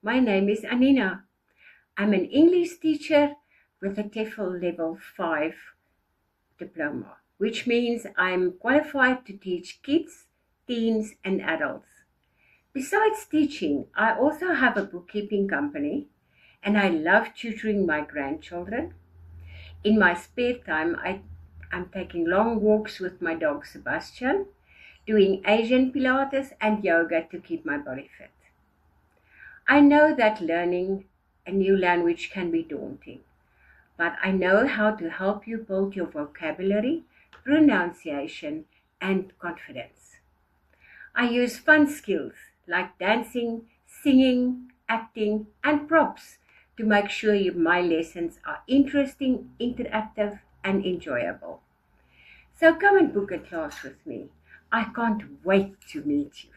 My name is Anina. I'm an English teacher with a TEFL Level 5 diploma, which means I'm qualified to teach kids, teens, and adults. Besides teaching, I also have a bookkeeping company, and I love tutoring my grandchildren. In my spare time, I'm taking long walks with my dog Sebastian, doing Asian Pilates and yoga to keep my body fit. I know that learning a new language can be daunting, but I know how to help you build your vocabulary, pronunciation, and confidence. I use fun skills like dancing, singing, acting, and props to make sure my lessons are interesting, interactive, and enjoyable. So come and book a class with me. I can't wait to meet you.